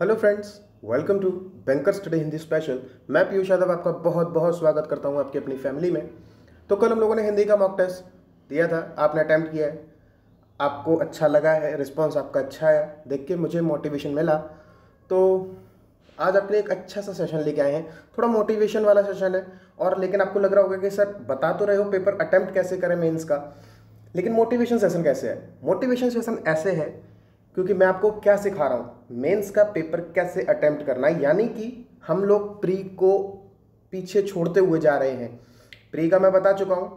Hello friends, welcome to banker study Hindi special. मैं पीयूष यादव आपका बहुत बहुत स्वागत करता हूं आपकी अपनी फैमिली में। तो कल हम लोगों ने हिंदी का मॉक टेस्ट दिया था, आपने अटैम्प्ट किया है, आपको अच्छा लगा है, रिस्पांस आपका अच्छा है, देख के मुझे मोटिवेशन मिला। तो आज आपके लिए एक अच्छा सा सेशन लेके आए हैं, थोड़ा मोटिवेशन वाला सेशन है। और लेकिन आपको लग रहा होगा कि सर बता तो रहे हो पेपर अटैम्प्ट कैसे करें मेंस का, लेकिन मोटिवेशन सेशन कैसे है? मोटिवेशन सेशन ऐसे है क्योंकि मैं आपको क्या सिखा रहा हूँ, मेंस का पेपर कैसे अटेम्प्ट करना है। यानी कि हम लोग प्री को पीछे छोड़ते हुए जा रहे हैं। प्री का मैं बता चुका हूँ,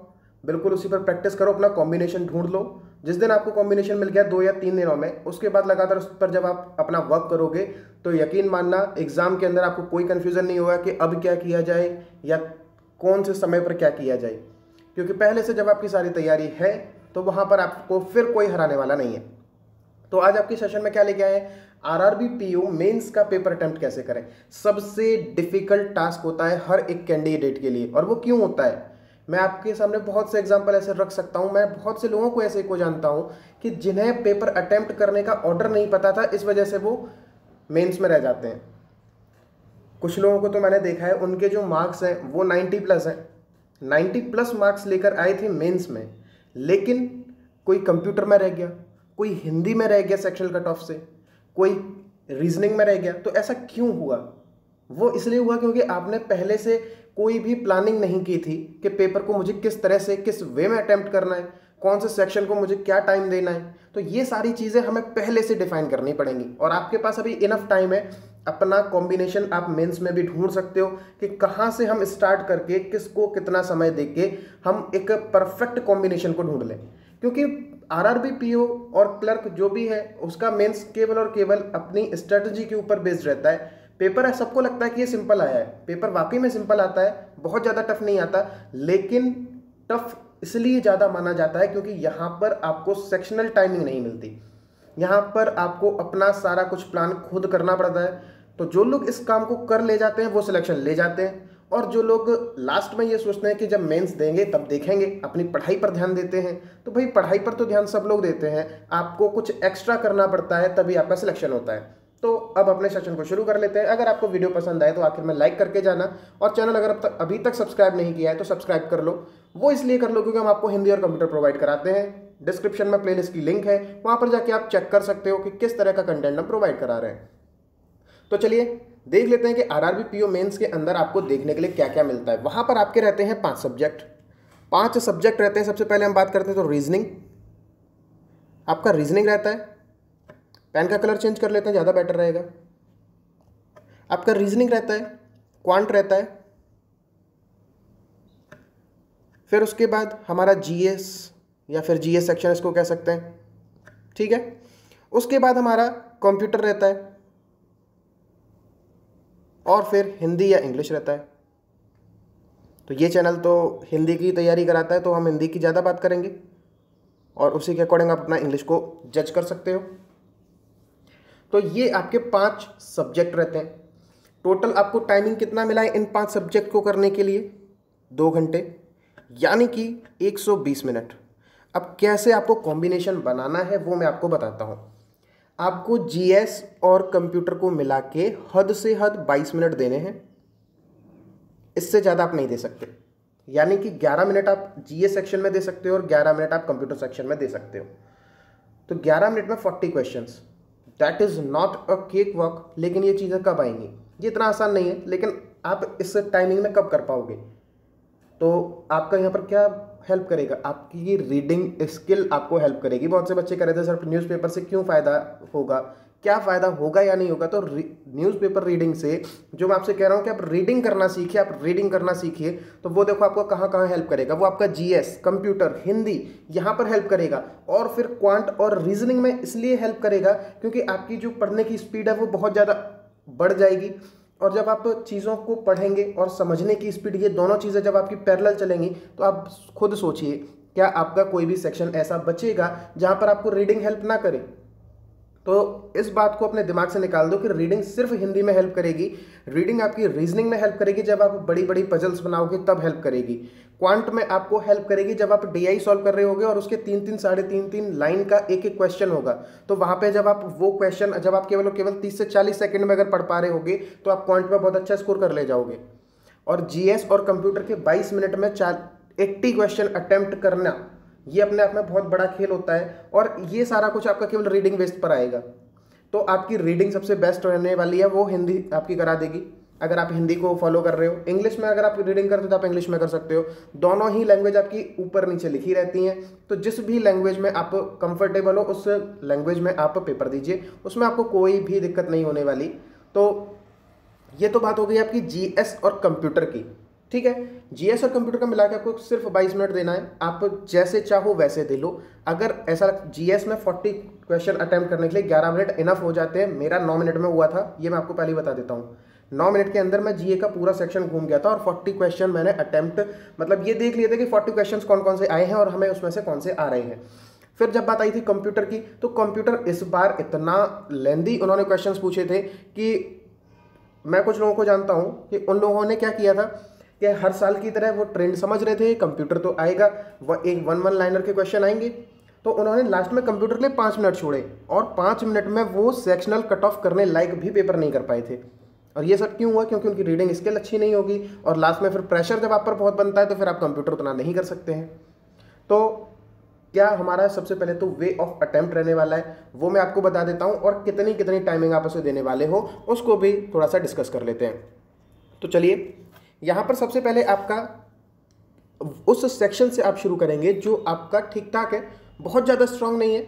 बिल्कुल उसी पर प्रैक्टिस करो, अपना कॉम्बिनेशन ढूंढ लो। जिस दिन आपको कॉम्बिनेशन मिल गया 2 या 3 दिनों में, उसके बाद लगातार उस पर जब आप अपना वर्क करोगे तो यकीन मानना एग्जाम के अंदर आपको कोई कंफ्यूजन नहीं होगा कि अब क्या किया जाए या कौन से समय पर क्या किया जाए, क्योंकि पहले से जब आपकी सारी तैयारी है तो वहाँ पर आपको फिर कोई हराने वाला नहीं है। तो आज आपके सेशन में क्या लेके आए हैं? आरआरबी पीओ मेंस का पेपर अटेम्प्ट कैसे करें। सबसे डिफिकल्ट टास्क होता है हर एक कैंडिडेट के लिए। और वो क्यों होता है, मैं आपके सामने बहुत से एग्जांपल ऐसे रख सकता हूं। मैं बहुत से लोगों को ऐसे को जानता हूं कि जिन्हें पेपर अटेम्प्ट करने का ऑर्डर नहीं पता था, इस वजह से वो मेंस में रह जाते हैं। कुछ लोगों को तो मैंने देखा है, उनके जो मार्क्स हैं वो 90 प्लस हैं, 90 प्लस मार्क्स लेकर आए थे मेंस में, लेकिन कोई कंप्यूटर में रह गया, कोई हिंदी में रह गया सेक्शनल कट ऑफ से, कोई रीजनिंग में रह गया। तो ऐसा क्यों हुआ? वो इसलिए हुआ क्योंकि आपने पहले से कोई भी प्लानिंग नहीं की थी कि पेपर को मुझे किस तरह से, किस वे में अटेम्प्ट करना है, कौन से सेक्शन को मुझे क्या टाइम देना है। तो ये सारी चीज़ें हमें पहले से डिफाइन करनी पड़ेंगी। और आपके पास अभी इनफ टाइम है, अपना कॉम्बिनेशन आप मेंस में भी ढूंढ सकते हो कि कहाँ से हम स्टार्ट करके किसको कितना समय देके हम एक परफेक्ट कॉम्बिनेशन को ढूंढ लें। क्योंकि आरआरबी पीओ और क्लर्क जो भी है उसका मेंस केवल और केवल अपनी स्ट्रेटजी के ऊपर बेस्ड रहता है। पेपर है, सबको लगता है कि ये सिंपल आया है, पेपर वाकई में सिंपल आता है, बहुत ज़्यादा टफ नहीं आता। लेकिन टफ इसलिए ज़्यादा माना जाता है क्योंकि यहाँ पर आपको सेक्शनल टाइमिंग नहीं मिलती, यहाँ पर आपको अपना सारा कुछ प्लान खुद करना पड़ता है। तो जो लोग इस काम को कर ले जाते हैं वो सिलेक्शन ले जाते हैं, और जो लोग लास्ट में ये सोचते हैं कि जब मेंस देंगे तब देखेंगे, अपनी पढ़ाई पर ध्यान देते हैं। तो भाई पढ़ाई पर तो ध्यान सब लोग देते हैं, आपको कुछ एक्स्ट्रा करना पड़ता है तभी आपका सिलेक्शन होता है। तो अब अपने सेशन को शुरू कर लेते हैं। अगर आपको वीडियो पसंद आए तो आखिर में लाइक करके जाना, और चैनल अगर अभी तक सब्सक्राइब नहीं किया है तो सब्सक्राइब कर लो। वो इसलिए कर लो क्योंकि हम आपको हिंदी और कंप्यूटर प्रोवाइड कराते हैं। डिस्क्रिप्शन में प्लेलिस्ट की लिंक है, वहाँ पर जाके आप चेक कर सकते हो कि किस तरह का कंटेंट हम प्रोवाइड करा रहे हैं। तो चलिए देख लेते हैं कि आरआरबी पीओ मेंस के अंदर आपको देखने के लिए क्या क्या मिलता है। वहाँ पर आपके रहते हैं 5 सब्जेक्ट, 5 सब्जेक्ट रहते हैं। सबसे पहले हम बात करते हैं तो रीजनिंग, आपका रीजनिंग रहता है। पेन का कलर चेंज कर लेते हैं, ज़्यादा बेटर रहेगा। आपका रीजनिंग रहता है, क्वांट रहता है, फिर उसके बाद हमारा जीएस या फिर जीएस सेक्शन इसको कह सकते हैं, ठीक है। उसके बाद हमारा कंप्यूटर रहता है, और फिर हिंदी या इंग्लिश रहता है। तो ये चैनल तो हिंदी की तैयारी कराता है, तो हम हिंदी की ज़्यादा बात करेंगे, और उसी के अकॉर्डिंग आप अपना इंग्लिश को जज कर सकते हो। तो ये आपके 5 सब्जेक्ट रहते हैं। टोटल आपको टाइमिंग कितना मिला है इन 5 सब्जेक्ट को करने के लिए? 2 घंटे, यानी कि 120 मिनट। अब कैसे आपको कॉम्बिनेशन बनाना है वो मैं आपको बताता हूँ। आपको जीएस और कंप्यूटर को मिला के हद से हद 22 मिनट देने हैं, इससे ज़्यादा आप नहीं दे सकते। यानी कि 11 मिनट आप जीएस सेक्शन में दे सकते हो और 11 मिनट आप कंप्यूटर सेक्शन में दे सकते हो। तो 11 मिनट में 40 questions, that is not a cake walk. लेकिन ये चीज़ें कब आएंगी? ये इतना आसान नहीं है, लेकिन आप इस टाइमिंग में कब कर पाओगे? तो आपका यहाँ पर क्या हेल्प करेगा? आपकी रीडिंग स्किल आपको हेल्प करेगी। बहुत से बच्चे कह रहे थे सर न्यूज़पेपर से क्यों फ़ायदा होगा, क्या फ़ायदा होगा या नहीं होगा? तो न्यूज़पेपर रीडिंग से, जो मैं आपसे कह रहा हूँ कि आप रीडिंग करना सीखिए, आप रीडिंग करना सीखिए, तो वो देखो आपको कहाँ कहाँ हेल्प करेगा। वो आपका जीएस, कंप्यूटर, हिंदी, यहाँ पर हेल्प करेगा। और फिर क्वांट और रीजनिंग में इसलिए हेल्प करेगा क्योंकि आपकी जो पढ़ने की स्पीड है वो बहुत ज़्यादा बढ़ जाएगी। और जब आप चीज़ों को पढ़ेंगे और समझने की स्पीड, ये दोनों चीज़ें जब आपकी पैरेलल चलेंगी, तो आप खुद सोचिए क्या आपका कोई भी सेक्शन ऐसा बचेगा जहाँ पर आपको रीडिंग हेल्प ना करे? तो इस बात को अपने दिमाग से निकाल दो कि रीडिंग सिर्फ हिंदी में हेल्प करेगी। रीडिंग आपकी रीजनिंग में हेल्प करेगी जब आप बड़ी बड़ी पजल्स बनाओगे तब हेल्प करेगी। क्वांट में आपको हेल्प करेगी जब आप डीआई सॉल्व कर रहे होगे और उसके 3-3 3.5 लाइन का एक एक क्वेश्चन होगा, तो वहाँ पे जब आप वो क्वेश्चन जब आप केवल 30 से 40 सेकंड में अगर पढ़ पा रहे होगे तो आप क्वांट में बहुत अच्छा स्कोर कर ले जाओगे। और जीएस और कंप्यूटर के 22 मिनट में 80 क्वेश्चन अटेम्प्ट करना, ये अपने आप में बहुत बड़ा खेल होता है। और ये सारा कुछ आपका केवल रीडिंग बेस्ड पर आएगा। तो आपकी रीडिंग सबसे बेस्ट रहने वाली है, वो हिंदी आपकी करा देगी अगर आप हिंदी को फॉलो कर रहे हो। इंग्लिश में अगर आप रीडिंग करते हो तो आप इंग्लिश में कर सकते हो। दोनों ही लैंग्वेज आपकी ऊपर नीचे लिखी रहती हैं, तो जिस भी लैंग्वेज में आप कंफर्टेबल हो उस लैंग्वेज में आप पेपर दीजिए, उसमें आपको कोई भी दिक्कत नहीं होने वाली। तो ये तो बात हो गई आपकी जीएस और कंप्यूटर की, ठीक है। जीएस और कंप्यूटर का मिला के आपको सिर्फ 22 मिनट देना है, आप जैसे चाहो वैसे दे लो। अगर ऐसा जीएस में 40 क्वेश्चन अटेम्प्ट करने के लिए 11 मिनट इनफ हो जाते हैं। मेरा 9 मिनट में हुआ था, ये मैं आपको पहले ही बता देता हूँ। 9 मिनट के अंदर मैं जीए का पूरा सेक्शन घूम गया था और 40 क्वेश्चन मैंने अटेम्प्ट, मतलब ये देख लिए थे कि 40 क्वेश्चन कौन कौन से आए हैं और हमें उसमें से कौन से आ रहे हैं। फिर जब बात आई थी कंप्यूटर की, तो कंप्यूटर इस बार इतना लेंदी उन्होंने क्वेश्चन पूछे थे कि मैं कुछ लोगों को जानता हूं कि उन लोगों ने क्या किया था कि हर साल की तरह वो ट्रेंड समझ रहे थे, कंप्यूटर तो आएगा, वह एक 1 लाइनर के क्वेश्चन आएंगे। तो उन्होंने लास्ट में कंप्यूटर के लिए 5 मिनट छोड़े और 5 मिनट में वो सेक्शनल कट ऑफ करने लायक भी पेपर नहीं कर पाए थे। और ये सब क्यों हुआ? क्योंकि उनकी रीडिंग स्किल अच्छी नहीं होगी और लास्ट में फिर प्रेशर जब आप पर बहुत बनता है तो फिर आप कंप्यूटर उतना नहीं कर सकते हैं। तो क्या हमारा सबसे पहले तो वे ऑफ अटेम्प्ट रहने वाला है, वो मैं आपको बता देता हूँ, और कितनी कितनी टाइमिंग आप उसे देने वाले हो उसको भी थोड़ा सा डिस्कस कर लेते हैं। तो चलिए, यहाँ पर सबसे पहले आपका उस सेक्शन से आप शुरू करेंगे जो आपका ठीक ठाक है, बहुत ज़्यादा स्ट्रांग नहीं है,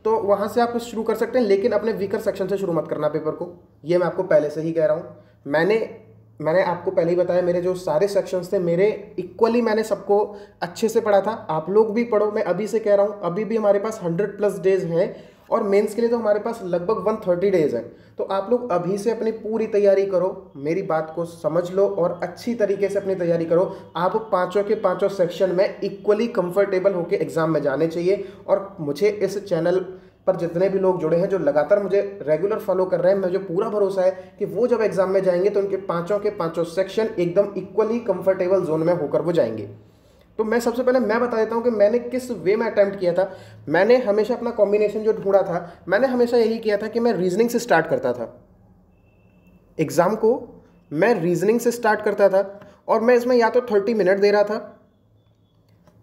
तो वहाँ से आप शुरू कर सकते हैं, लेकिन अपने वीकर सेक्शन से शुरू मत करना पेपर को, ये मैं आपको पहले से ही कह रहा हूँ। मैंने आपको पहले ही बताया, मेरे जो सारे सेक्शंस थे मेरे इक्वली मैंने सबको अच्छे से पढ़ा था। आप लोग भी पढ़ो, मैं अभी से कह रहा हूँ। अभी भी हमारे पास 100+ डेज हैं और मेंस के लिए तो हमारे पास लगभग 130 डेज हैं। तो आप लोग अभी से अपनी पूरी तैयारी करो, मेरी बात को समझ लो और अच्छी तरीके से अपनी तैयारी करो। आप पाँचों के पाँचों सेक्शन में इक्वली कंफर्टेबल होकर एग्जाम में जाने चाहिए। और मुझे इस चैनल पर जितने भी लोग जुड़े हैं, जो लगातार मुझे रेगुलर फॉलो कर रहे हैं, मुझे पूरा भरोसा है कि वो जब एग्जाम में जाएंगे तो उनके पाँचों के पाँचों सेक्शन एकदम इक्वली कंफर्टेबल जोन में होकर वो जाएंगे। तो मैं सबसे पहले मैं बता देता हूं कि मैंने किस वे में अटेम्प्ट किया था। मैंने हमेशा अपना कॉम्बिनेशन जो ढूंढा था, मैंने हमेशा यही किया था कि मैं रीजनिंग से स्टार्ट करता था एग्जाम को, मैं रीजनिंग से स्टार्ट करता था और मैं इसमें या तो 30 मिनट दे रहा था,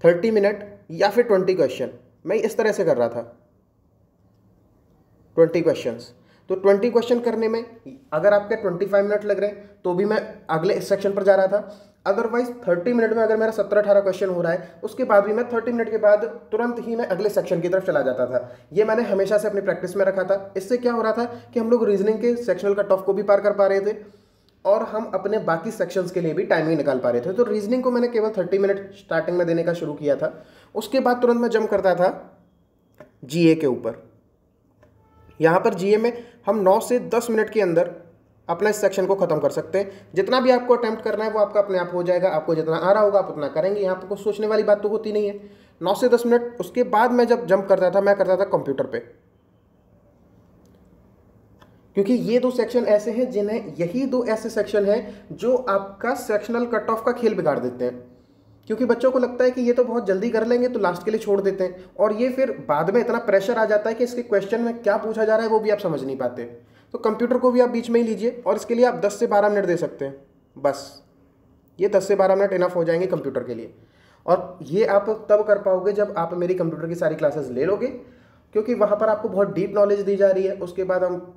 30 मिनट या फिर 20 क्वेश्चन, मैं इस तरह से कर रहा था। 20 क्वेश्चंस, तो 20 क्वेश्चन करने में अगर आपके 25 मिनट लग रहे हैं तो भी मैं अगले सेक्शन पर जा रहा था। अदरवाइज 30 मिनट में अगर मेरा 17-18 क्वेश्चन हो रहा है, उसके बाद भी मैं 30 मिनट के बाद तुरंत ही मैं अगले सेक्शन की तरफ चला जाता था। ये मैंने हमेशा से अपनी प्रैक्टिस में रखा था। इससे क्या हो रहा था कि हम लोग रीजनिंग के सेक्शनल कट ऑफ को भी पार कर पा रहे थे और हम अपने बाकी सेक्शंस के लिए भी टाइमिंग निकाल पा रहे थे। तो रीजनिंग को मैंने केवल 30 मिनट स्टार्टिंग में देने का शुरू किया था। उसके बाद तुरंत मैं जंप करता था जीए के ऊपर। यहाँ पर जीए में हम 9 से 10 मिनट के अंदर अपना इस सेक्शन को खत्म कर सकते हैं। जितना भी आपको अटेम्प्ट करना है वो आपका अपने आप हो जाएगा। आपको जितना आ रहा होगा आप उतना करेंगे, यहाँ पर कुछ सोचने वाली बात तो होती नहीं है। 9 से 10 मिनट। उसके बाद मैं जब जंप करता था, मैं करता था कंप्यूटर पे, क्योंकि ये 2 सेक्शन ऐसे हैं जिन्हें, यही 2 ऐसे सेक्शन हैं जो आपका सेक्शनल कट ऑफ का खेल बिगाड़ देते हैं। क्योंकि बच्चों को लगता है कि ये तो बहुत जल्दी कर लेंगे तो लास्ट के लिए छोड़ देते हैं, और ये फिर बाद में इतना प्रेशर आ जाता है कि इसके क्वेश्चन में क्या पूछा जा रहा है वो भी आप समझ नहीं पाते। तो कंप्यूटर को भी आप बीच में ही लीजिए और इसके लिए आप 10 से 12 मिनट दे सकते हैं, बस ये 10 से 12 मिनट इनफ हो जाएंगे कंप्यूटर के लिए। और ये आप तब कर पाओगे जब आप मेरी कंप्यूटर की सारी क्लासेस ले लोगे, क्योंकि वहाँ पर आपको बहुत डीप नॉलेज दी जा रही है। उसके बाद हम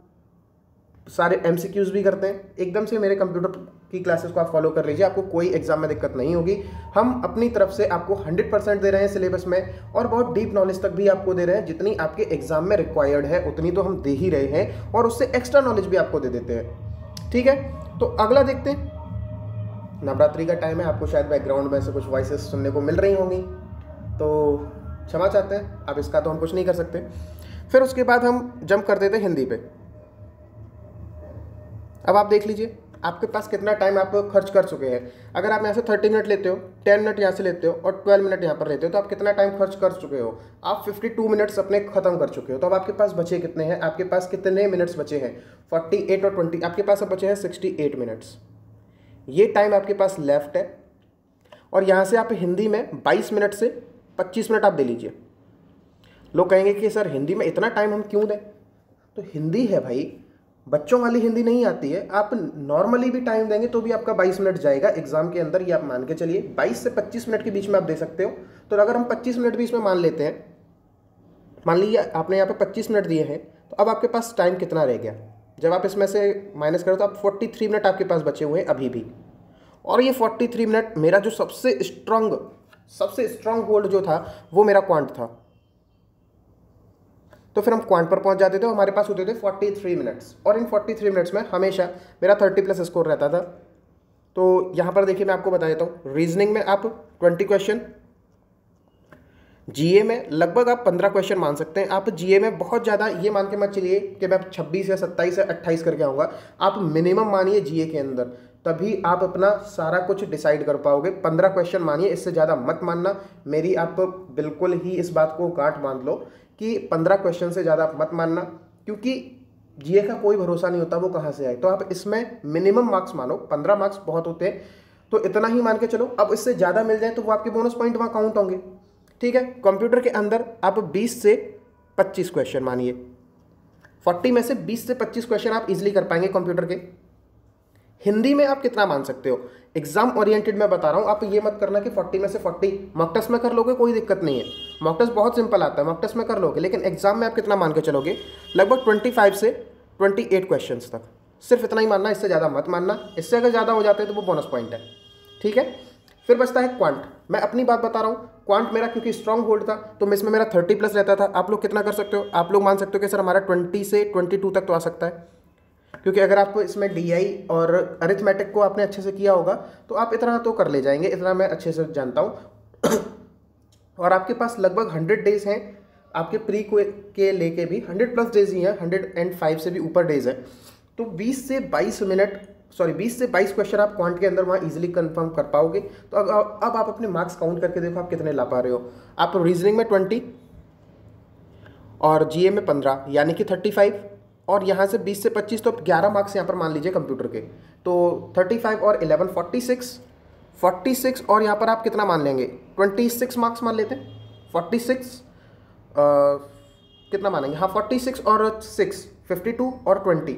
सारे MCQs भी करते हैं। एकदम से मेरे कंप्यूटर की क्लासेस को आप फॉलो कर लीजिए, आपको कोई एग्जाम में दिक्कत नहीं होगी। हम अपनी तरफ से आपको 100% दे रहे हैं सिलेबस में, और बहुत डीप नॉलेज तक भी आपको दे रहे हैं। जितनी आपके एग्जाम में रिक्वायर्ड है उतनी तो हम दे ही रहे हैं, और उससे एक्स्ट्रा नॉलेज भी आपको दे देते हैं। ठीक है, तो अगला देखते हैं। नवरात्रि का टाइम है, आपको शायद बैकग्राउंड में से कुछ वॉइसेस सुनने को मिल रही होंगी, तो क्षमा चाहते हैं, अब इसका तो हम कुछ नहीं कर सकते। फिर उसके बाद हम जंप कर देते हैं हिंदी पे। अब आप देख लीजिए, आपके पास कितना टाइम आप खर्च कर चुके हैं। अगर आप यहाँ से 30 मिनट लेते हो, 10 मिनट यहाँ से लेते हो और 12 मिनट यहाँ पर लेते हो, तो आप कितना टाइम खर्च कर चुके हो। आप 52 मिनट्स अपने ख़त्म कर चुके हो। तो अब आपके पास बचे कितने हैं, आपके पास कितने मिनट्स बचे हैं, 48 और 20, आपके पास अब बचे हैं 68 मिनट्स। ये टाइम आपके पास लेफ्ट है। और यहाँ से आप हिंदी में 22 मिनट से 25 मिनट आप दे लीजिए। लोग कहेंगे कि सर हिंदी में इतना टाइम हम क्यों दें, तो हिंदी है भाई, बच्चों वाली हिंदी नहीं आती है। आप नॉर्मली भी टाइम देंगे तो भी आपका 22 मिनट जाएगा एग्जाम के अंदर, ये आप मान के चलिए। 22 से 25 मिनट के बीच में आप दे सकते हो। तो अगर हम 25 मिनट भी इसमें मान लेते हैं, मान लीजिए आपने यहाँ पे 25 मिनट दिए हैं, तो अब आपके पास टाइम कितना रह गया, जब आप इसमें से माइनस करो तो आप 43 मिनट आपके पास बचे हुए हैं अभी भी। और ये 43 मिनट मेरा जो सबसे स्ट्रांग होल्ड जो था वो मेरा क्वांट था। तो फिर हम क्वांट पर पहुंच जाते थे, हमारे पास होते थे 43 मिनट्स, और इन 43 मिनट्स में हमेशा मेरा 30+ स्कोर रहता था। तो यहाँ पर देखिए मैं आपको बता देता हूँ, रीजनिंग में आप 20 क्वेश्चन, जीए में लगभग आप 15 क्वेश्चन मान सकते हैं। आप जीए में बहुत ज़्यादा ये मान के मत चलिए कि मैं 26 या 27 या 28 करके आऊँगा, आप मिनिमम मानिए जीए के अंदर, तभी आप अपना सारा कुछ डिसाइड कर पाओगे। 15 क्वेश्चन मानिए, इससे ज़्यादा मत मानना। मेरी आप बिल्कुल ही इस बात को गांठ बांध लो कि 15 क्वेश्चन से ज़्यादा मत मानना, क्योंकि जीए का कोई भरोसा नहीं होता वो कहाँ से आए। तो आप इसमें मिनिमम मार्क्स मानो, 15 मार्क्स बहुत होते हैं, तो इतना ही मान के चलो। अब इससे ज़्यादा मिल जाए तो वो आपके बोनस पॉइंट वहाँ काउंट होंगे, ठीक है। कंप्यूटर के अंदर आप 20 से 25 क्वेश्चन मानिए, 40 में से 20 से 25 क्वेश्चन आप इजीली कर पाएंगे कंप्यूटर के। हिंदी में आप कितना मान सकते हो, एग्जाम ओरिएंटेड मैं बता रहा हूँ। आप ये मत करना कि 40 में से 40 मॉक टेस्ट में कर लोगे, कोई दिक्कत नहीं है, मॉक टेस्ट बहुत सिंपल आता है, मॉक टेस्ट में कर लोगे। लेकिन एग्जाम में आप कितना मान के चलोगे, लगभग 25 से 28 क्वेश्चन तक, सिर्फ इतना ही मानना, इससे ज़्यादा मत मानना। इससे अगर ज़्यादा हो जाते हैं तो वो बोनस पॉइंट है, ठीक है। फिर बचता है क्वांट। मैं अपनी बात बता रहा हूँ, क्वांट मेरा क्योंकि स्ट्रॉन्ग होल्ड था तो इसमें मेरा 30+ रहता था। आप लोग कितना कर सकते हो, आप लोग मान सकते हो कि सर हमारा 20 से 22 तक तो आ सकता है, क्योंकि अगर आपको इसमें डीआई और अरिथमेटिक को आपने अच्छे से किया होगा तो आप इतना तो कर ले जाएंगे, इतना मैं अच्छे से जानता हूँ। और आपके पास लगभग 100 डेज हैं आपके प्री के लेके भी, 100+ डेज ही हैं, 105 से भी ऊपर डेज है। तो 20 से 22 क्वेश्चन आप क्वांट के अंदर वहाँ इजीली कंफर्म कर पाओगे। तो अब आप अपने मार्क्स काउंट करके देखो आप कितने ला पा रहे हो। आप रीजनिंग में 20 और जीए में 15 यानी कि 35, और यहाँ से 20 से 25 तो 11 मार्क्स यहाँ पर मान लीजिए कंप्यूटर के। तो 35 और 11 46, और यहाँ पर आप कितना मान लेंगे, 26 मार्क्स मान लेते हैं। 46 कितना मानेंगे, हाँ 46 और 6 52 और 20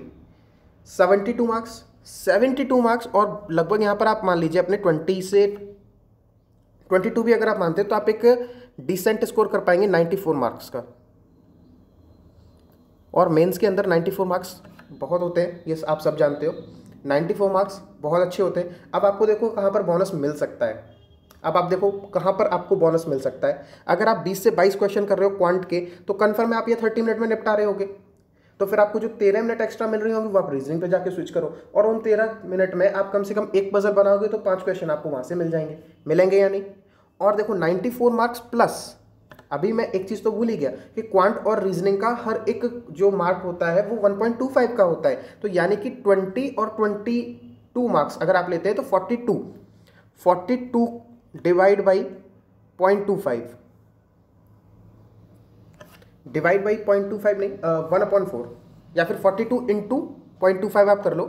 72 मार्क्स, 72 मार्क्स। और लगभग यहाँ पर आप मान लीजिए अपने 20 से 22 भी अगर आप मानते हैं तो आप एक डिसेंट स्कोर कर पाएंगे 94 मार्क्स का। और मेंस के अंदर 94 मार्क्स बहुत होते हैं, ये आप सब जानते हो, 94 मार्क्स बहुत अच्छे होते हैं। अब आपको देखो कहाँ पर बोनस मिल सकता है, अब आप देखो कहाँ पर आपको बोनस मिल सकता है। अगर आप 20 से 22 क्वेश्चन कर रहे हो क्वांट के, तो कन्फर्म है आप ये 30 मिनट में निपटा रहे होगे। तो फिर आपको जो 13 मिनट एक्स्ट्रा मिल रही होंगी वो आप रीजनिंग पे जाके स्विच करो, और उन 13 मिनट में आप कम से कम एक पजल बनाओगे तो 5 क्वेश्चन आपको वहाँ से मिलेंगे या नहीं। और देखो 94 मार्क्स प्लस, अभी मैं एक चीज़ तो भूल ही गया कि क्वांट और रीजनिंग का हर एक जो मार्क होता है वो 1.25 का होता है। तो यानी कि 20 और 22 मार्क्स अगर आप लेते हैं तो 42 डिवाइड बाई 0.25, डिवाइड बाई 0.25 नहीं 1/4, या फिर 42 इंटू 0.25 आप कर लो,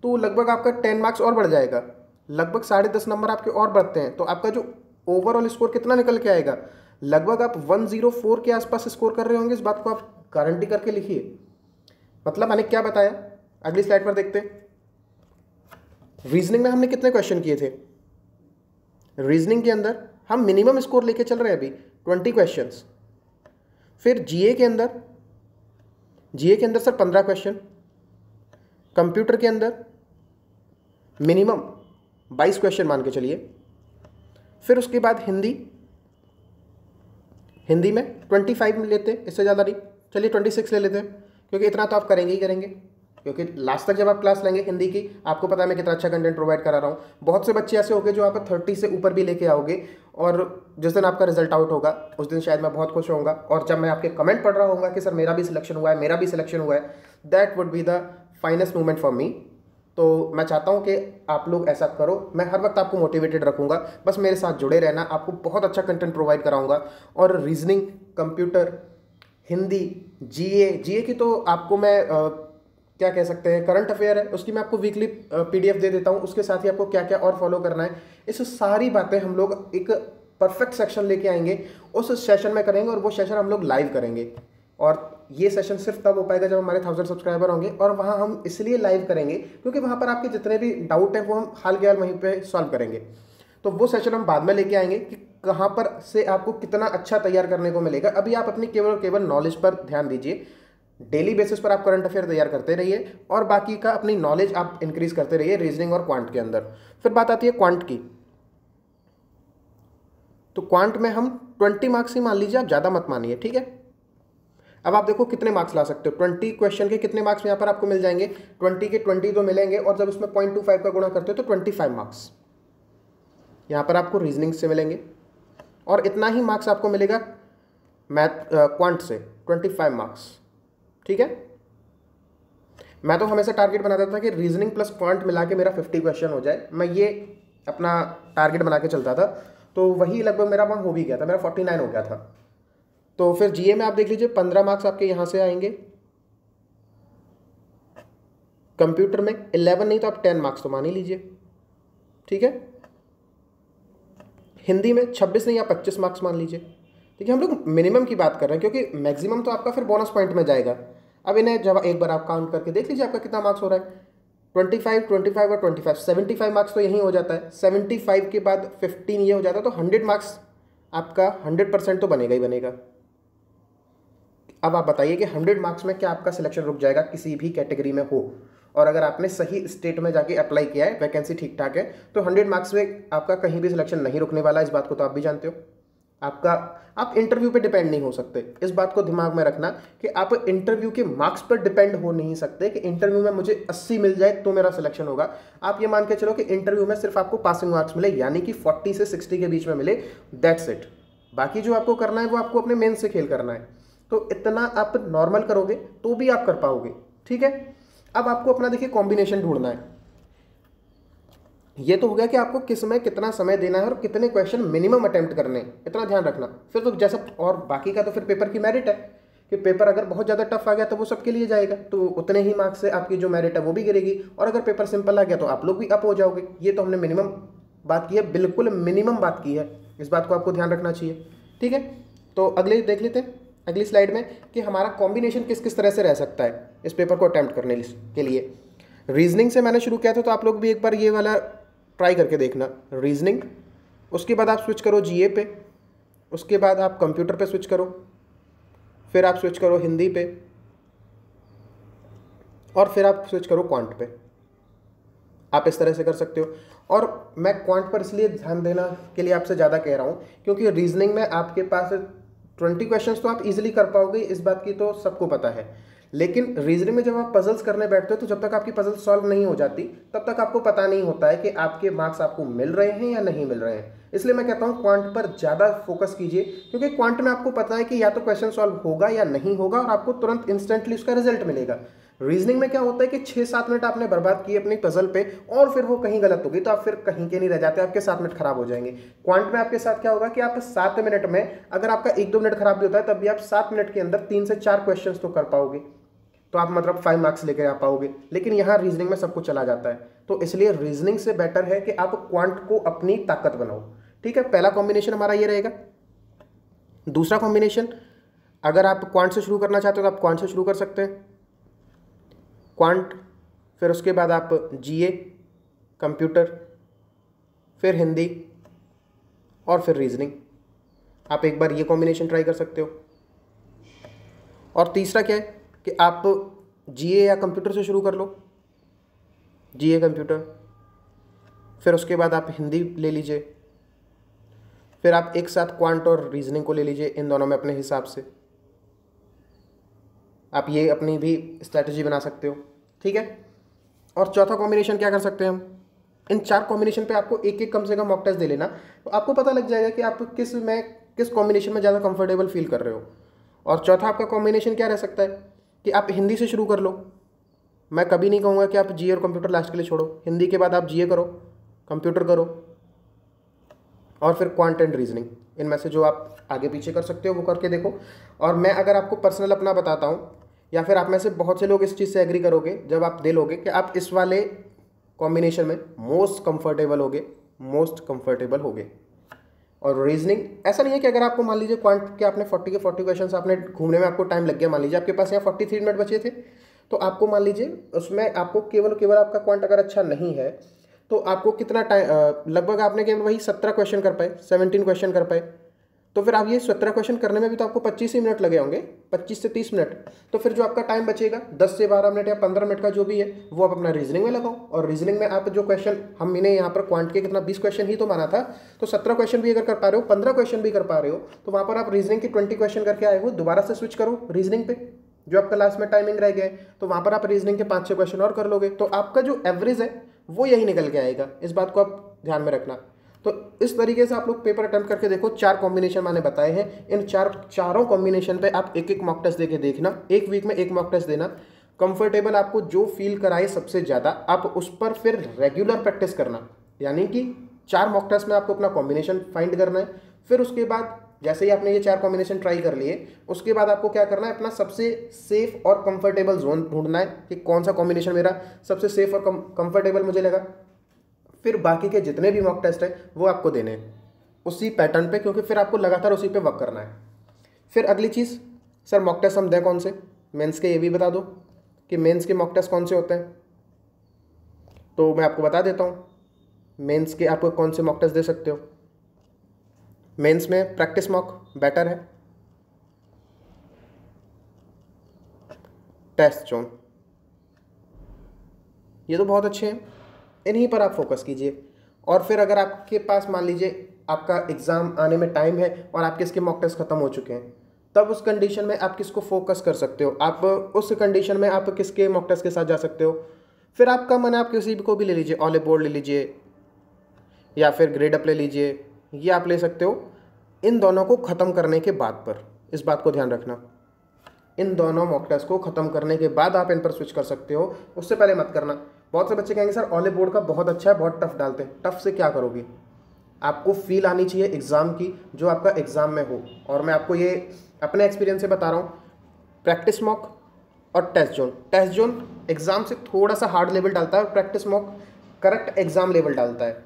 तो लगभग आपका 10 मार्क्स और बढ़ जाएगा, लगभग 10.5 नंबर आपके और बढ़ते हैं। तो आपका जो ओवरऑल स्कोर कितना निकल के आएगा, लगभग आप 104 के आसपास स्कोर कर रहे होंगे। इस बात को आप गारंटी करके लिखिए। मतलब मैंने क्या बताया, अगली स्लाइड पर देखते हैं। रीजनिंग में हमने कितने क्वेश्चन किए थे, रीजनिंग के अंदर हम मिनिमम स्कोर लेके चल रहे हैं अभी 20 क्वेश्चंस। फिर जीए के अंदर सर 15 क्वेश्चन, कंप्यूटर के अंदर मिनिमम 22 क्वेश्चन मान के चलिए। फिर उसके बाद हिंदी में 25 में लेते हैं, इससे ज़्यादा नहीं, चलिए 26 ले लेते हैं, क्योंकि इतना तो आप करेंगे ही करेंगे, क्योंकि लास्ट तक जब आप क्लास लेंगे हिंदी की, आपको पता है मैं कितना अच्छा कंटेंट प्रोवाइड करा रहा हूँ। बहुत से बच्चे ऐसे होंगे जो आप 30 से ऊपर भी लेके आओगे, और जिस दिन आपका रिजल्ट आउट होगा उस दिन शायद मैं बहुत खुश होऊंगा, और जब मैं आपके कमेंट पढ़ रहा होऊंगा कि सर मेरा भी सिलेक्शन हुआ है, that would be the finest moment for me. तो मैं चाहता हूँ कि आप लोग ऐसा करो। मैं हर वक्त आपको मोटिवेटेड रखूँगा, बस मेरे साथ जुड़े रहना, आपको बहुत अच्छा कंटेंट प्रोवाइड कराऊँगा। और रीजनिंग, कंप्यूटर, हिंदी, जीए की तो आपको मैं क्या कह सकते हैं, करंट अफेयर है उसकी मैं आपको वीकली पीडीएफ दे देता हूँ। उसके साथ ही आपको क्या क्या और फॉलो करना है, इस सारी बातें हम लोग एक परफेक्ट सेक्शन लेके आएंगे, उस सेशन में करेंगे और वो सेशन हम लोग लाइव करेंगे। और ये सेशन सिर्फ तब हो पाएगा जब हमारे 1000 सब्सक्राइबर होंगे। और वहाँ हम इसलिए लाइव करेंगे क्योंकि वहाँ पर आपके जितने भी डाउट हैं वो हम हाल के हाल वहीं पे सॉल्व करेंगे। तो वो सेशन हम बाद में लेके आएंगे कि कहाँ पर से आपको कितना अच्छा तैयार करने को मिलेगा। अभी आप अपनी केवल नॉलेज पर ध्यान दीजिए, डेली बेसिस पर आप करंट अफेयर तैयार करते रहिए और बाकी का अपनी नॉलेज आप इंक्रीज करते रहिए रीजनिंग और क्वांट के अंदर। फिर बात आती है क्वांट की। तो क्वांट में हम 20 मार्क्स ही मान लीजिए, आप ज़्यादा मत मानिए, ठीक है। अब आप देखो कितने मार्क्स ला सकते हो, 20 क्वेश्चन के कितने मार्क्स यहाँ पर आपको मिल जाएंगे, 20 के 20 तो मिलेंगे और जब उसमें 0.25 का गुणा करते हो तो 25 मार्क्स यहाँ पर आपको रीजनिंग से मिलेंगे। और इतना ही मार्क्स आपको मिलेगा मैथ क्वांट से, 25 मार्क्स, ठीक है। मैं तो हमेशा टारगेट बनाता था कि रीजनिंग प्लस क्वांट मिला के मेरा 50 क्वेश्चन हो जाए, मैं ये अपना टारगेट बना के चलता था। तो वही लगभग मेरा वहाँ हो भी गया था, मेरा 49 हो गया था। तो फिर जीए में आप देख लीजिए 15 मार्क्स आपके यहाँ से आएंगे, कंप्यूटर में 11 नहीं तो आप 10 मार्क्स तो मान ही लीजिए, ठीक है। हिंदी में 26 नहीं आप 25 मार्क्स मान लीजिए। देखिए हम लोग मिनिमम की बात कर रहे हैं क्योंकि मैक्सिमम तो आपका फिर बोनस पॉइंट में जाएगा। अब इन्हें जब एक बार आप काउंट करके देख लीजिए आपका कितना मार्क्स हो रहा है, 25, 25 और 25, 75 मार्क्स तो यहीं हो जाता है। 75 के बाद 15 ये हो जाता है, तो 100 मार्क्स आपका 100% तो बनेगा ही बनेगा। अब आप बताइए कि 100 मार्क्स में क्या आपका सिलेक्शन रुक जाएगा किसी भी कैटेगरी में हो, और अगर आपने सही स्टेट में जाके अप्लाई किया है, वैकेंसी ठीक ठाक है, तो 100 मार्क्स में आपका कहीं भी सिलेक्शन नहीं रुकने वाला। इस बात को तो आप भी जानते हो। आप इंटरव्यू पे डिपेंड नहीं हो सकते, इस बात को दिमाग में रखना कि आप इंटरव्यू के मार्क्स पर डिपेंड हो नहीं सकते कि इंटरव्यू में मुझे 80 मिल जाए तो मेरा सिलेक्शन होगा। आप ये मान के चलो कि इंटरव्यू में सिर्फ आपको पासिंग मार्क्स मिले, यानी कि 40 से 60 के बीच में मिले, दैट्स इट। बाकी जो आपको करना है वो आपको अपने मेन से खेल करना है। तो इतना आप नॉर्मल करोगे तो भी आप कर पाओगे, ठीक है। अब आपको अपना देखिए कॉम्बिनेशन ढूंढना है। ये तो हो गया कि आपको किस में कितना समय देना है और कितने क्वेश्चन मिनिमम अटेम्प्ट करने हैं, इतना ध्यान रखना। फिर तो जैसा, और बाकी का तो फिर पेपर की मेरिट है कि पेपर अगर बहुत ज़्यादा टफ आ गया तो वो सबके लिए जाएगा, तो उतने ही मार्क्स से आपकी जो मेरिट है वो भी गिरेगी। और अगर पेपर सिंपल आ गया तो आप लोग भी अप हो जाओगे। ये तो हमने मिनिमम बात की है, बिल्कुल मिनिमम बात की है, इस बात को आपको ध्यान रखना चाहिए, ठीक है। तो अगले देख लेते हैं अगली स्लाइड में कि हमारा कॉम्बिनेशन किस किस तरह से रह सकता है इस पेपर को अटेम्प्ट करने के लिए। रीजनिंग से मैंने शुरू किया था, तो आप लोग भी एक बार ये वाला ट्राई करके देखना, रीजनिंग। उसके बाद आप स्विच करो जीए पे, उसके बाद आप कंप्यूटर पे स्विच करो, फिर आप स्विच करो हिंदी पे, और फिर आप स्विच करो क्वांट पे। आप इस तरह से कर सकते हो। और मैं क्वांट पर इसलिए ध्यान देना के लिए आपसे ज़्यादा कह रहा हूँ क्योंकि रीजनिंग में आपके पास 20 क्वेश्चंस तो आप इजीली कर पाओगे, इस बात की तो सबको पता है। लेकिन रीजनिंग में जब आप पजल्स करने बैठते हो तो जब तक आपकी पजल सॉल्व नहीं हो जाती तब तक आपको पता नहीं होता है कि आपके मार्क्स आपको मिल रहे हैं या नहीं मिल रहे हैं। इसलिए मैं कहता हूँ क्वांट पर ज़्यादा फोकस कीजिए, क्योंकि क्वांट में आपको पता है कि या तो क्वेश्चन सॉल्व होगा या नहीं होगा और आपको तुरंत इंस्टेंटली उसका रिजल्ट मिलेगा। रीजनिंग में क्या होता है कि 6-7 मिनट आपने बर्बाद किए अपनी पजल पे और फिर वो कहीं गलत होगी तो आप फिर कहीं के नहीं रह जाते, आपके 7 मिनट खराब हो जाएंगे। क्वांट में आपके साथ क्या होगा कि आप 7 मिनट में, अगर आपका 1-2 मिनट खराब भी होता है तब भी आप 7 मिनट के अंदर 3 से 4 क्वेश्चन तो कर पाओगे, तो आप मतलब 5 मार्क्स लेकर आ पाओगे। लेकिन यहाँ रीजनिंग में सब कुछ चला जाता है, तो इसलिए रीजनिंग से बेटर है कि आप क्वांट को अपनी ताकत बनाओ, ठीक है। पहला कॉम्बिनेशन हमारा ये रहेगा। दूसरा कॉम्बिनेशन, अगर आप क्वांट से शुरू करना चाहते हो तो आप क्वांट से शुरू कर सकते हैं, क्वांट, फिर उसके बाद आप जीए, कंप्यूटर, फिर हिंदी और फिर रीजनिंग। आप एक बार ये कॉम्बिनेशन ट्राई कर सकते हो। और तीसरा क्या है कि आप जीए या कंप्यूटर से शुरू कर लो, जीए कंप्यूटर, फिर उसके बाद आप हिंदी ले लीजिए, फिर आप एक साथ क्वांट और रीजनिंग को ले लीजिए, इन दोनों में अपने हिसाब से आप ये अपनी भी स्ट्रैटेजी बना सकते हो, ठीक है। और चौथा कॉम्बिनेशन क्या कर सकते हैं हम, इन 4 कॉम्बिनेशन पे आपको एक कम से कम मॉक टेस्ट दे लेना, तो आपको पता लग जाएगा कि आप किस कॉम्बिनेशन में ज़्यादा कंफर्टेबल फील कर रहे हो। और चौथा आपका कॉम्बिनेशन क्या रह सकता है कि आप हिंदी से शुरू कर लो, मैं कभी नहीं कहूँगा कि आप जीए और कंप्यूटर लास्ट के लिए छोड़ो। हिंदी के बाद आप जीए करो, कंप्यूटर करो और फिर क्वांट एंड रीजनिंग, इनमें से जो आप आगे पीछे कर सकते हो वो करके देखो। और मैं अगर आपको पर्सनल अपना बताता हूँ, या फिर आप में से बहुत से लोग इस चीज़ से एग्री करोगे जब आप दे लोगे कि आप इस वाले कॉम्बिनेशन में मोस्ट कंफर्टेबल होगे। और रीजनिंग ऐसा नहीं है कि अगर आपको मान लीजिए क्वांट के आपने 40 के 40 क्वेश्चन आपने घूमने में आपको टाइम लग गया, मान लीजिए आपके पास यहाँ 43 मिनट बचे थे, तो आपको मान लीजिए उसमें आपको केवल आपका क्वांट अगर अच्छा नहीं है तो आपको कितना टाइम, लगभग आपने केवल वही 17 क्वेश्चन कर पाए, 17 क्वेश्चन कर पाए, तो फिर आप ये 17 क्वेश्चन करने में भी तो आपको 25 ही मिनट लगे होंगे, 25 से 30 मिनट। तो फिर जो आपका टाइम बचेगा 10 से 12 मिनट या 15 मिनट का जो भी है वो आप अपना रीजनिंग में लगाओ। और रीजनिंग में आप जो क्वेश्चन, हमने यहाँ पर क्वांट के कितना 20 क्वेश्चन ही तो माना था, तो 17 क्वेश्चन भी अगर कर पा रहे हो, 15 क्वेश्चन भी कर पा रहे हो, तो वहाँ पर आप रीजनिंग के 20 क्वेश्चन करके आए हो, दोबारा से स्विच करो रीजनिंग पे, जो आपका लास्ट में टाइमिंग रह गया है, तो वहाँ पर आप रीजनिंग के 5-6 क्वेश्चन और कर लोगे, तो आपका जो एवरेज है वो यही निकल के आएगा। इस बात को आप ध्यान में रखना। तो इस तरीके से आप लोग पेपर अटेम्प्ट करके देखो। 4 कॉम्बिनेशन मैंने बताए हैं, इन चारों कॉम्बिनेशन पे आप एक मॉक टेस्ट देके देखना, एक वीक में एक मॉक टेस्ट देना। कंफर्टेबल आपको जो फील कराए सबसे ज़्यादा, आप उस पर फिर रेगुलर प्रैक्टिस करना, यानी कि 4 मॉक टेस्ट में आपको अपना कॉम्बिनेशन फाइंड करना है। फिर उसके बाद जैसे ही आपने ये 4 कॉम्बिनेशन ट्राई कर लिए, उसके बाद आपको क्या करना है, अपना सबसे सेफ और कंफर्टेबल जोन ढूंढना है कि कौन सा कॉम्बिनेशन मेरा सबसे सेफ और कंफर्टेबल मुझे लगा। फिर बाकी के जितने भी मॉक टेस्ट है वो आपको देने हैं उसी पैटर्न पे, क्योंकि फिर आपको लगातार उसी पे वर्क करना है। फिर अगली चीज़, सर मॉक टेस्ट हम दें कौन से, मेंस के ये भी बता दो कि मेंस के मॉक टेस्ट कौन से होते हैं। तो मैं आपको बता देता हूँ मेंस के आपको कौन से मॉक टेस्ट दे सकते हो। मेंस में प्रैक्टिस मॉक बेटर है, टेस्ट जोन, ये तो बहुत अच्छे हैं, इन्हीं पर आप फोकस कीजिए। और फिर अगर आपके पास मान लीजिए आपका एग्ज़ाम आने में टाइम है और आपके इसके मॉक टेस्ट खत्म हो चुके हैं, तब उस कंडीशन में आप किसको फोकस कर सकते हो, आप उस कंडीशन में आप किसके मॉक टेस्ट के साथ जा सकते हो। फिर आपका मन है आप किसी को भी ले लीजिए, ऑलिव बोर्ड ले लीजिए या फिर ग्रेड अप ले लीजिए, ये आप ले सकते हो। इन दोनों को ख़त्म करने के बाद पर, इस बात को ध्यान रखना, इन दोनों मॉक टेस्ट को ख़त्म करने के बाद आप इन पर स्विच कर सकते हो, उससे पहले मत करना। बहुत से बच्चे कहेंगे सर ऑलिव बोर्ड का बहुत अच्छा है, बहुत टफ डालते हैं। टफ से क्या करोगे, आपको फील आनी चाहिए एग्ज़ाम की, जो आपका एग्ज़ाम में हो। और मैं आपको ये अपने एक्सपीरियंस से बता रहा हूँ, प्रैक्टिस मॉक और टेस्ट जोन एग्ज़ाम से थोड़ा सा हार्ड लेवल डालता है और practice mock correct exam level डालता है।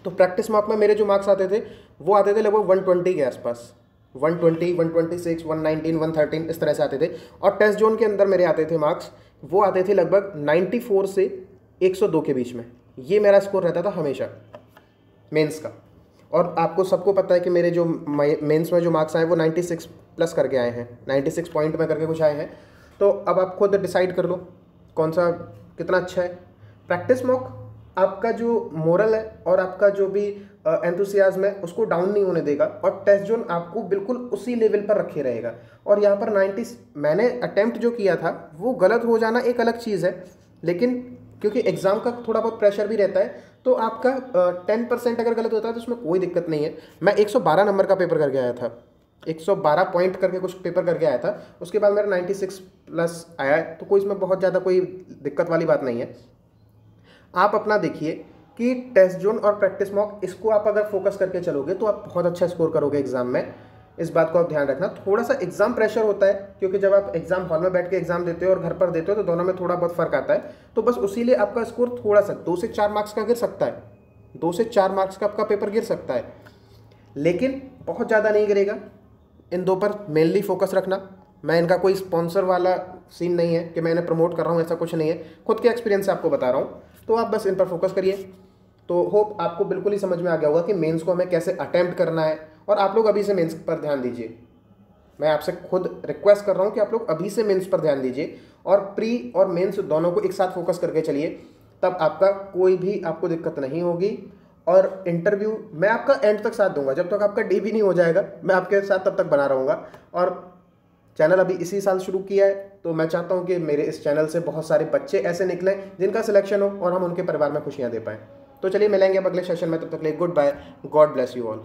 तो प्रैक्टिस मॉक में मेरे जो मार्क्स आते थे वो आते थे लगभग 120 के आसपास, 120, 126, 119, 113 इस तरह से आते थे। और टेस्ट जोन के अंदर मेरे आते थे मार्क्स, वो आते थे लगभग 94 से 102 के बीच में। ये मेरा स्कोर रहता था हमेशा मेंस का। और आपको सबको पता है कि मेरे जो मेंस में जो मार्क्स आए वो 96 प्लस करके आए हैं, 96 पॉइंट में करके कुछ आए हैं। तो अब आप खुद डिसाइड कर लो कौन सा कितना अच्छा है। प्रैक्टिस मॉक आपका जो मोरल है और आपका जो भी एंथुसियाज्म है उसको डाउन नहीं होने देगा, और टेस्ट जोन आपको बिल्कुल उसी लेवल पर रखे रहेगा। और यहाँ पर 90 मैंने अटेम्प्ट जो किया था वो गलत हो जाना एक अलग चीज़ है, लेकिन क्योंकि एग्ज़ाम का थोड़ा बहुत प्रेशर भी रहता है, तो आपका 10% अगर गलत होता है तो उसमें कोई दिक्कत नहीं है। मैं 112 नंबर का पेपर करके आया था, 112 पॉइंट करके कुछ पेपर करके आया था, उसके बाद मेरा 96 प्लस आया है, तो कोई इसमें बहुत ज़्यादा कोई दिक्कत वाली बात नहीं है। आप अपना देखिए कि टेस्ट जोन और प्रैक्टिस मॉक, इसको आप अगर फोकस करके चलोगे तो आप बहुत अच्छा स्कोर करोगे एग्जाम में। इस बात को आप ध्यान रखना। थोड़ा सा एग्जाम प्रेशर होता है क्योंकि जब आप एग्जाम हॉल में बैठ के एग्जाम देते हो और घर पर देते हो तो दोनों में थोड़ा बहुत फर्क आता है, तो बस उसी लिए आपका स्कोर थोड़ा सा 2 से 4 मार्क्स का गिर सकता है, 2 से 4 मार्क्स का आपका पेपर गिर सकता है, लेकिन बहुत ज़्यादा नहीं गिरेगा। इन 2 पर मेनली फोकस रखना। मैं इनका कोई स्पॉन्सर वाला सीन नहीं है कि मैं इन्हें प्रमोट कर रहा हूँ, ऐसा कुछ नहीं है, खुद के एक्सपीरियंस से आपको बता रहा हूँ, तो आप बस इन पर फोकस करिए। तो होप आपको बिल्कुल ही समझ में आ गया होगा कि मेंस को हमें कैसे अटेम्प्ट करना है, और आप लोग अभी से मेंस पर ध्यान दीजिए। मैं आपसे खुद रिक्वेस्ट कर रहा हूँ कि आप लोग अभी से मेंस पर ध्यान दीजिए और प्री और मेंस दोनों को एक साथ फोकस करके चलिए, तब आपका कोई भी आपको दिक्कत नहीं होगी। और इंटरव्यू मैं आपका एंड तक साथ दूंगा, जब तक आपका डी भी नहीं हो जाएगा मैं आपके साथ तब तक बना रहूँगा। और चैनल अभी इसी साल शुरू किया है, तो मैं चाहता हूँ कि मेरे इस चैनल से बहुत सारे बच्चे ऐसे निकलें जिनका सिलेक्शन हो और हम उनके परिवार में खुशियाँ दे पाएँ। तो चलिए मिलेंगे अब अगले सेशन में, तब तक के लिए good bye, God bless you all.